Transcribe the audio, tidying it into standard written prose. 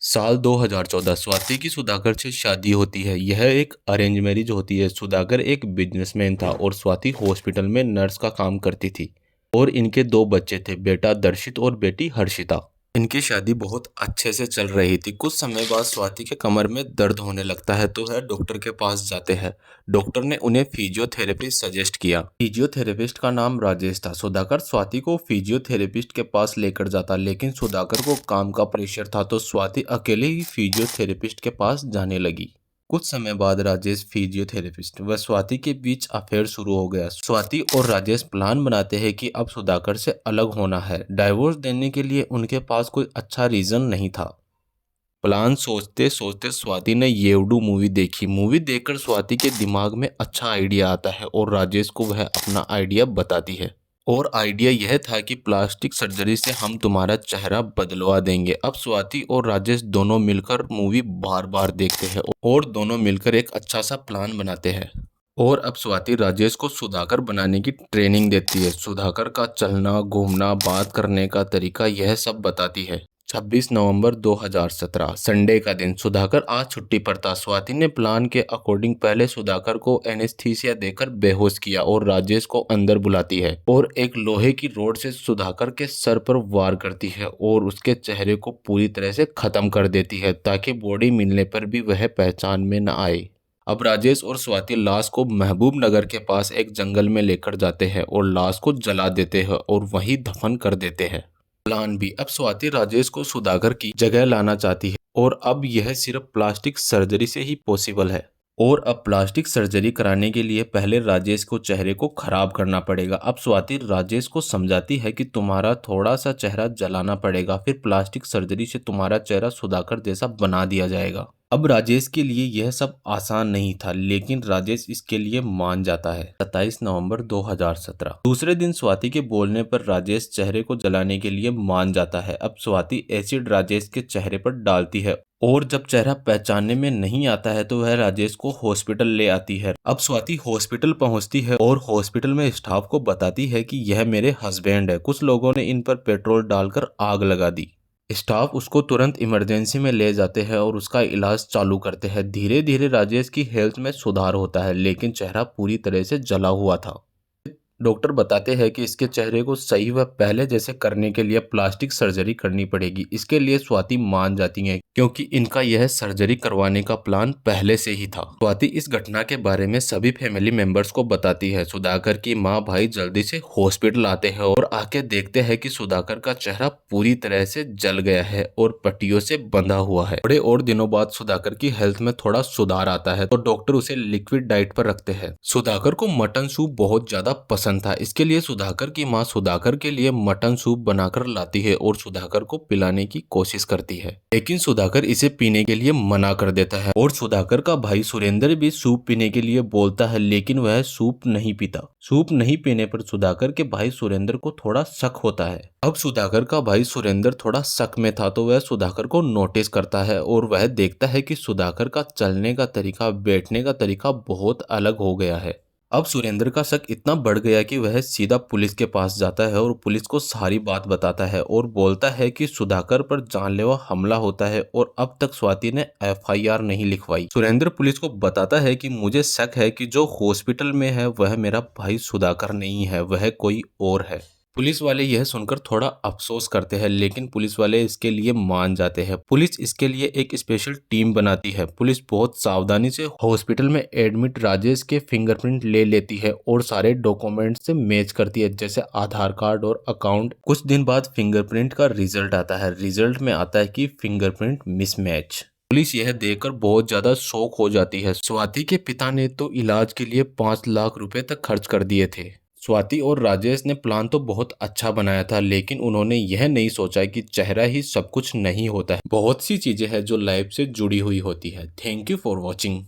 साल 2014 स्वाति की सुधाकर से शादी होती है। यह एक अरेंज मैरिज होती है। सुधाकर एक बिजनेसमैन था और स्वाति हॉस्पिटल में नर्स का काम करती थी और इनके दो बच्चे थे, बेटा दर्शित और बेटी हर्षिता। इनकी शादी बहुत अच्छे से चल रही थी। कुछ समय बाद स्वाति के कमर में दर्द होने लगता है तो वह डॉक्टर के पास जाते हैं। डॉक्टर ने उन्हें फिजियोथेरेपी सजेस्ट किया। फिजियोथेरेपिस्ट का नाम राजेश था। सुधाकर स्वाति को फिजियोथेरेपिस्ट के पास लेकर जाता, लेकिन सुधाकर को काम का प्रेशर था तो स्वाति अकेले ही फिजियोथेरेपिस्ट के पास जाने लगी। कुछ समय बाद राजेश फिजियोथेरेपिस्ट व स्वाति के बीच अफेयर शुरू हो गया। स्वाति और राजेश प्लान बनाते हैं कि अब सुधाकर से अलग होना है। डाइवोर्स देने के लिए उनके पास कोई अच्छा रीजन नहीं था। प्लान सोचते सोचते स्वाति ने येवडू मूवी देखी। मूवी देखकर स्वाति के दिमाग में अच्छा आइडिया आता है और राजेश को वह अपना आइडिया बताती है। और आइडिया यह था कि प्लास्टिक सर्जरी से हम तुम्हारा चेहरा बदलवा देंगे। अब स्वाति और राजेश दोनों मिलकर मूवी बार बार देखते हैं और दोनों मिलकर एक अच्छा सा प्लान बनाते हैं। और अब स्वाति राजेश को सुधाकर बनाने की ट्रेनिंग देती है। सुधाकर का चलना, घूमना, बात करने का तरीका, यह सब बताती है। 26 नवंबर 2017 संडे का दिन। सुधाकर आज छुट्टी पर था। स्वाति ने प्लान के अकॉर्डिंग पहले सुधाकर को एनेस्थीसिया देकर बेहोश किया और राजेश को अंदर बुलाती है और एक लोहे की रोड से सुधाकर के सर पर वार करती है और उसके चेहरे को पूरी तरह से खत्म कर देती है ताकि बॉडी मिलने पर भी वह पहचान में न आए। अब राजेश और स्वाति लाश को महबूब नगर के पास एक जंगल में लेकर जाते हैं और लाश को जला देते हैं और वहीं दफन कर देते हैं। Plan B. अब स्वाति राजेश को सुधाकर की जगह लाना चाहती है और अब यह सिर्फ प्लास्टिक सर्जरी से ही पॉसिबल है। और अब प्लास्टिक सर्जरी कराने के लिए पहले राजेश को चेहरे को खराब करना पड़ेगा। अब स्वाति राजेश को समझाती है कि तुम्हारा थोड़ा सा चेहरा जलाना पड़ेगा, फिर प्लास्टिक सर्जरी से तुम्हारा चेहरा सुधाकर जैसा बना दिया जाएगा। अब राजेश के लिए यह सब आसान नहीं था, लेकिन राजेश इसके लिए मान जाता है। 27 नवंबर 2017 दूसरे दिन स्वाति के बोलने पर राजेश चेहरे को जलाने के लिए मान जाता है। अब स्वाति एसिड राजेश के चेहरे पर डालती है और जब चेहरा पहचानने में नहीं आता है तो वह राजेश को हॉस्पिटल ले आती है। अब स्वाति हॉस्पिटल पहुंचती है और हॉस्पिटल में स्टाफ को बताती है कि यह मेरे हस्बैंड है। कुछ लोगों ने इन पर पेट्रोल डालकर आग लगा दी। स्टाफ उसको तुरंत इमरजेंसी में ले जाते हैं और उसका इलाज चालू करते हैं। धीरे धीरे राजेश की हेल्थ में सुधार होता है, लेकिन चेहरा पूरी तरह से जला हुआ था। डॉक्टर बताते हैं कि इसके चेहरे को सही व पहले जैसे करने के लिए प्लास्टिक सर्जरी करनी पड़ेगी। इसके लिए स्वाति मान जाती है क्योंकि इनका यह सर्जरी करवाने का प्लान पहले से ही था। स्वाति इस घटना के बारे में सभी फैमिली मेंबर्स को बताती है। सुधाकर की माँ भाई जल्दी से हॉस्पिटल आते हैं और आके देखते हैं कि सुधाकर का चेहरा पूरी तरह से जल गया है और पट्टियों से बंधा हुआ है। थोड़े और दिनों बाद सुधाकर की हेल्थ में थोड़ा सुधार आता है तो डॉक्टर उसे लिक्विड डाइट पर रखते हैं। सुधाकर को मटन सूप बहुत ज्यादा पसंद था। इसके लिए सुधाकर की माँ सुधाकर के लिए मटन सूप बनाकर लाती है और सुधाकर को पिलाने की कोशिश करती है, लेकिन सुधाकर इसे पीने के लिए मना कर देता है। और सुधाकर का भाई सुरेंद्र भी सूप पीने के लिए बोलता है, लेकिन वह सूप नहीं पीता। सूप नहीं पीने पर सुधाकर के भाई सुरेंद्र को थोड़ा शक होता है। अब सुधाकर का भाई सुरेंद्र थोड़ा शक में था तो वह सुधाकर को नोटिस करता है और वह देखता है कि सुधाकर का चलने का तरीका, बैठने का तरीका बहुत अलग हो गया है। अब सुरेंद्र का शक इतना बढ़ गया कि वह सीधा पुलिस के पास जाता है और पुलिस को सारी बात बताता है और बोलता है कि सुधाकर पर जानलेवा हमला होता है और अब तक स्वाति ने एफआईआर नहीं लिखवाई। सुरेंद्र पुलिस को बताता है कि मुझे शक है कि जो हॉस्पिटल में है वह मेरा भाई सुधाकर नहीं है, वह कोई और है। पुलिस वाले यह सुनकर थोड़ा अफसोस करते हैं, लेकिन पुलिस वाले इसके लिए मान जाते हैं। पुलिस इसके लिए एक स्पेशल टीम बनाती है। पुलिस बहुत सावधानी से हॉस्पिटल में एडमिट राजेश के फिंगरप्रिंट ले लेती है और सारे डॉक्यूमेंट से मैच करती है, जैसे आधार कार्ड और अकाउंट। कुछ दिन बाद फिंगरप्रिंट का रिजल्ट आता है। रिजल्ट में आता है कि फिंगरप्रिंट मिसमैच। पुलिस यह देखकर बहुत ज्यादा शॉक हो जाती है। स्वाति के पिता ने तो इलाज के लिए 5 लाख रुपए तक खर्च कर दिए थे। स्वाति और राजेश ने प्लान तो बहुत अच्छा बनाया था, लेकिन उन्होंने यह नहीं सोचा कि चेहरा ही सब कुछ नहीं होता है। बहुत सी चीजें हैं जो लाइफ से जुड़ी हुई होती है। Thank you for watching.